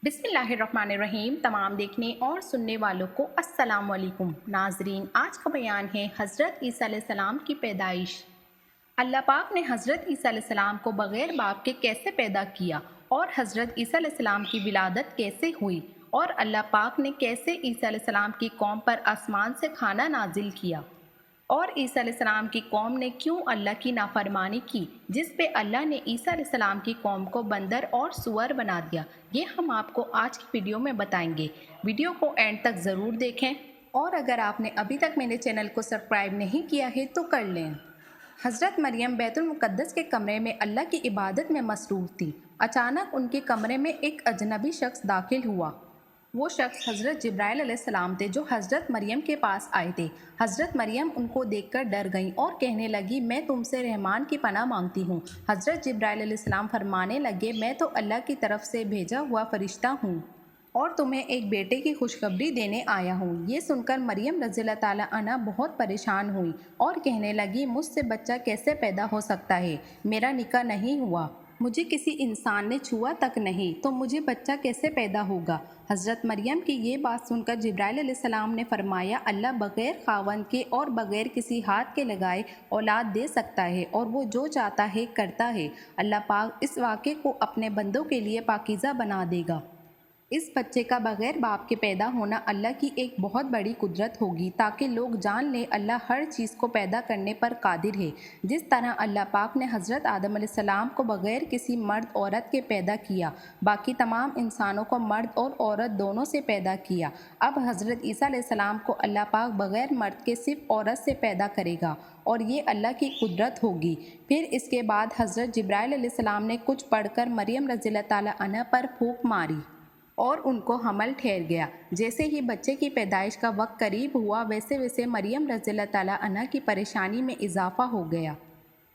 बिस्मिल्लाहिर्रहमानिर्रहीम। तमाम देखने और सुनने वालों को अस्सलाम वालेकुम। नाजरीन, आज का बयान है हज़रत ईसा अलैहिस्सलाम की पैदाइश। अल्लाह पाक ने हज़रत ईसा अलैहिस्सलाम को बग़ैर बाप के कैसे पैदा किया और हज़रत ईसा अलैहिस्सलाम की विलादत कैसे हुई और अल्लाह पाक ने कैसे ईसा अलैहिस्सलाम की कौम पर आसमान से खाना नाजिल किया और ईसा अलैहिस्सलाम की कौम ने क्यों अल्लाह की नाफरमानी की, जिस पे अल्लाह ने ईसा अलैहिस्सलाम की कौम को बंदर और सुअर बना दिया, ये हम आपको आज की वीडियो में बताएंगे। वीडियो को एंड तक ज़रूर देखें और अगर आपने अभी तक मेरे चैनल को सब्सक्राइब नहीं किया है तो कर लें। हज़रत मरियम बैतुल मुक़द्दस के कमरे में अल्लाह की इबादत में मसरूफ़ थी। अचानक उनके कमरे में एक अजनबी शख्स दाखिल हुआ। वो शख्स हज़रत जिब्राइल अलैहिस्सलाम थे, जो हज़रत मरियम के पास आए थे। हज़रत मरियम उनको देखकर डर गईं और कहने लगी, मैं तुमसे रहमान की पनाह मांगती हूँ। हज़रत जिब्राइल अलैहिस्सलाम फरमाने लगे, मैं तो अल्लाह की तरफ से भेजा हुआ फ़रिश्ता हूँ और तुम्हें एक बेटे की खुशखबरी देने आया हूँ। ये सुनकर मरियम रज़ियल्लाहु ताला अन्हा बहुत परेशान हुई और कहने लगी, मुझसे बच्चा कैसे पैदा हो सकता है? मेरा निकाह नहीं हुआ, मुझे किसी इंसान ने छुआ तक नहीं, तो मुझे बच्चा कैसे पैदा होगा? हज़रत मरियम की ये बात सुनकर जिब्राइल अलैहिस्सलाम ने फरमाया, अल्लाह बग़ैर ख़ावंद के और बग़ैर किसी हाथ के लगाए औलाद दे सकता है और वो जो चाहता है करता है। अल्लाह पाक इस वाक़े को अपने बंदों के लिए पाकीज़ा बना देगा। इस बच्चे का बग़ैर बाप के पैदा होना अल्लाह की एक बहुत बड़ी कुदरत होगी, ताकि लोग जान लें अल्लाह हर चीज़ को पैदा करने पर कादिर है। जिस तरह अल्लाह पाक ने हज़रत आदम अलैहिस्सलाम को बग़ैर किसी मर्द औरत के पैदा किया, बाकी तमाम इंसानों को मर्द और औरत दोनों से पैदा किया, अब हज़रत ईसा अलैहिस्सलाम को अल्लाह पाक बग़ैर मर्द के सिर्फ औरत से पैदा करेगा और ये अल्लाह की कुदरत होगी। फिर इसके बाद हज़रत जिब्राइल अलैहिस्सलाम ने कुछ पढ़कर मरियम रज़ियल्लाहु ताला अन्हा पर फूंक मारी और उनको हमल ठहर गया। जैसे ही बच्चे की पैदाइश का वक्त करीब हुआ, वैसे वैसे मरियम रज़ियल्लाहु ताला अन्हा की परेशानी में इजाफ़ा हो गया।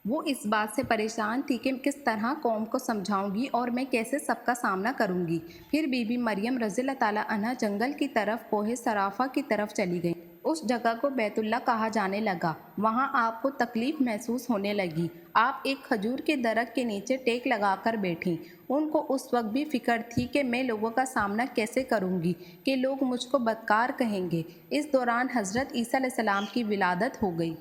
वो इस बात से परेशान थी कि किस तरह कौम को समझाऊंगी और मैं कैसे सबका सामना करूंगी। फिर बीबी मरियम रज़ियल्लाहु ताला अन्हा जंगल की तरफ कोहे सराफा की तरफ चली गई। उस जगह को बैतुल्ला कहा जाने लगा। वहाँ आपको तकलीफ़ महसूस होने लगी। आप एक खजूर के दरख्त के नीचे टेक लगाकर बैठीं। उनको उस वक्त भी फ़िक्र थी कि मैं लोगों का सामना कैसे करूंगी, कि लोग मुझको बदकार कहेंगे। इस दौरान हज़रत ईसा अलैहिस्सलाम की विलादत हो गई।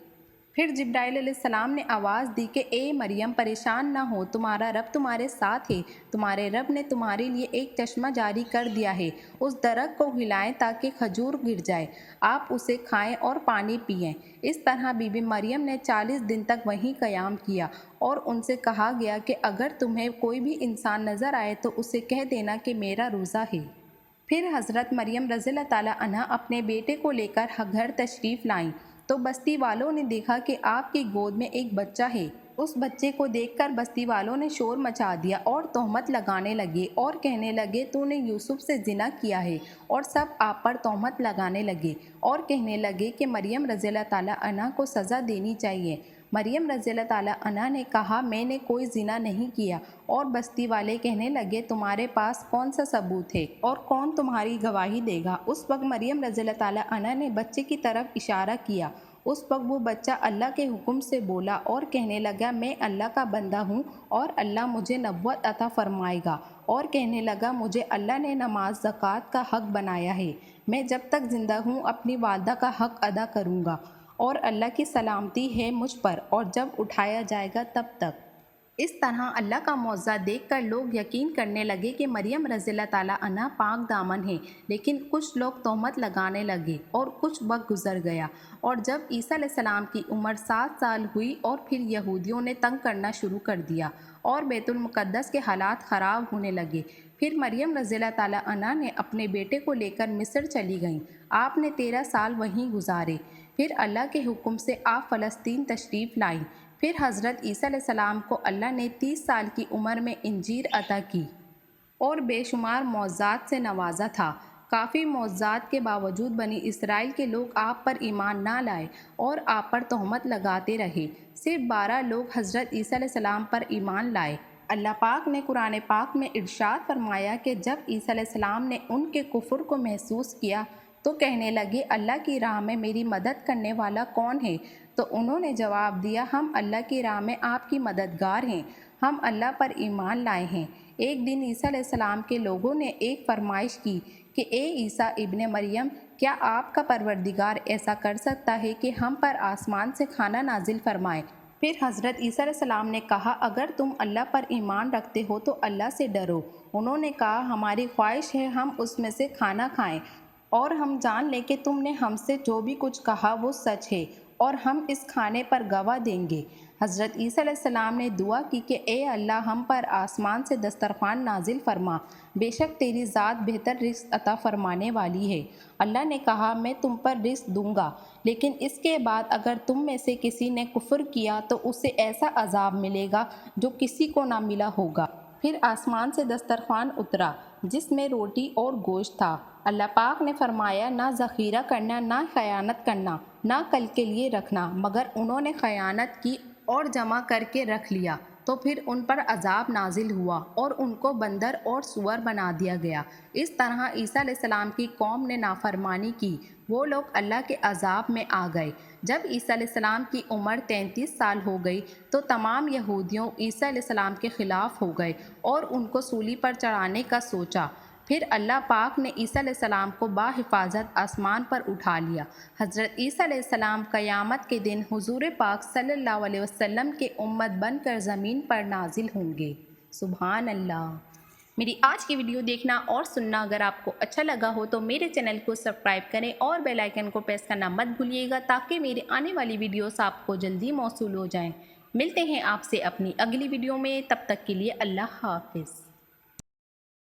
फिर जिब्राइल अलैहिस्सलाम ने आवाज़ दी कि ए मरियम, परेशान ना हो, तुम्हारा रब तुम्हारे साथ है। तुम्हारे रब ने तुम्हारे लिए एक चश्मा जारी कर दिया है। उस दरख्त को हिलाएं ताकि खजूर गिर जाए, आप उसे खाएं और पानी पिएं। इस तरह बीबी मरियम ने 40 दिन तक वहीं क़याम किया और उनसे कहा गया कि अगर तुम्हें कोई भी इंसान नज़र आए तो उसे कह देना कि मेरा रोज़ा है। फिर हज़रत मरियम रज़ियल्लाहु ताला अन्हा अपने बेटे को लेकर घर तशरीफ़ लाईं, तो बस्ती वालों ने देखा कि आपकी गोद में एक बच्चा है। उस बच्चे को देखकर बस्ती वालों ने शोर मचा दिया और तोहमत लगाने लगे और कहने लगे, तूने यूसुफ से जिना किया है, और सब आप पर तोहमत लगाने लगे और कहने लगे कि मरियम रज़ियल्लाहु ताला अन्हा को सज़ा देनी चाहिए। मरियम रज़ियल्लाहु ताला अन्हा ने कहा, मैंने कोई जिना नहीं किया, और बस्ती वाले कहने लगे, तुम्हारे पास कौन सा सबूत है और कौन तुम्हारी गवाही देगा? उस वक्त मरियम रज़ियल्लाहु ताला अन्हा ने बच्चे की तरफ इशारा किया। उस वक्त वो बच्चा अल्लाह के हुक्म से बोला और कहने लगा, मैं अल्लाह का बंदा हूँ और अल्लाह मुझे नबुव्वत अता फरमाएगा, और कहने लगा, मुझे अल्लाह ने नमाज ज़कात का हक़ बनाया है। मैं जब तक ज़िंदा हूँ अपनी वालदा का हक़ अदा करूँगा और अल्लाह की सलामती है मुझ पर, और जब उठाया जाएगा तब तक। इस तरह अल्लाह का मौज़ा देखकर लोग यकीन करने लगे कि मरियम रज़ियल्लाहु ताला अन्हा पाक दामन है। लेकिन कुछ लोग तोहमत लगाने लगे और कुछ वक्त गुजर गया, और जब ईसा अलैहिस्सलाम की उम्र 7 साल हुई और फिर यहूदियों ने तंग करना शुरू कर दिया और बैतुल मुक़द्दस के हालात ख़राब होने लगे। फिर मरियम रज़ियल्लाहु ताला अन्हा ने अपने बेटे को लेकर मिस्र चली गईं। आपने 13 साल वहीं गुजारे। फिर अल्लाह के हुक्म से आप फ़लस्तीन तशरीफ़ लाईं। फिर हज़रत ईसा अलैहिस्सलाम को अल्लाह ने 30 साल की उम्र में इंजीर अता की और बेशुमार मौज़ात से नवाजा था। काफ़ी मौज़ात के बावजूद बनी इसराइल के लोग आप पर ईमान ना लाए और आप पर तोहमत लगाते रहे। सिर्फ 12 लोग हज़रत ईसा अलैहिस्सलाम पर ईमान लाए। अल्लाह पाक ने कुरान पाक में इरशाद फरमाया कि जब ईसा अलैहिस्सलाम ने उनके कुफ्र को महसूस किया तो कहने लगे, अल्लाह की राह में मेरी मदद करने वाला कौन है? तो उन्होंने जवाब दिया, हम अल्लाह की राह में आपकी मददगार हैं, हम अल्लाह पर ईमान लाए हैं। ایک دن عیسیٰ علیہ السلام کے لوگوں نے ایک فرمائش کی کہ اے عیسیٰ ابن مریم، کیا آپ کا پروردگار ایسا کر سکتا ہے کہ ہم پر آسمان سے کھانا نازل فرمائے؟ پھر حضرت عیسیٰ علیہ السلام نے کہا، اگر تم اللہ پر ایمان رکھتے ہو تو اللہ سے ڈرو۔ انہوں نے کہا، ہماری خواہش ہے ہم اس میں سے کھانا کھائیں اور ہم جان لیں کہ تم نے ہم سے جو بھی کچھ کہا وہ سچ ہے، اور ہم اس کھانے پر گواہ دیں گے۔ حضرت عیسیٰ علیہ السلام نے دعا کی کہ اے اللہ، ہم پر آسمان سے دسترخوان نازل فرما، بے شک تیری ذات بہتر رزق عطا فرمانے والی ہے۔ اللہ نے کہا، میں تم پر رزق دوں گا، لیکن اس کے بعد اگر تم میں سے کسی نے کفر کیا تو اسے ایسا عذاب ملے گا جو کسی کو نہ ملا ہوگا۔ پھر آسمان سے دسترخوان اترا جس میں روٹی اور گوشت تھا۔ اللہ پاک نے فرمایا، نہ ذخیرہ کرنا، نہ خیانت کرنا، نہ کل کے لیے رکھنا، مگر انہوں نے خیانت کی اور جمع کر کے رکھ لیا، تو پھر ان پر عذاب نازل ہوا اور ان کو بندر اور سور بنا دیا گیا۔ اس طرح عیسیٰ علیہ السلام کی قوم نے نافرمانی کی، وہ لوگ اللہ کے عذاب میں آ گئے۔ جب عیسیٰ علیہ السلام کی عمر 33 سال ہو گئی تو تمام یہودیوں عیسیٰ علیہ السلام کے خلاف ہو گئے اور ان کو سولی پر چڑھانے کا سوچا۔ پھر اللہ پاک نے عیسیٰ علیہ السلام کو باحفاظت آسمان پر اٹھا لیا۔ حضرت عیسیٰ علیہ السلام قیامت کے دن حضور پاک صلی اللہ علیہ وسلم کے امت بن کر زمین پر نازل ہوں گے۔ سبحان اللہ۔ میری آج کی ویڈیو دیکھنا اور سننا اگر آپ کو اچھا لگا ہو تو میرے چینل کو سبسکرائب کریں اور بیل آئیکن کو پریس کرنا مت بھولیے گا تاکہ میری آنے والی ویڈیوز آپ کو جلدی موصول ہو جائیں۔ ملتے ہیں آپ سے اپنی اگلی ویڈیو میں، تب تک کے لیے اللہ حافظ۔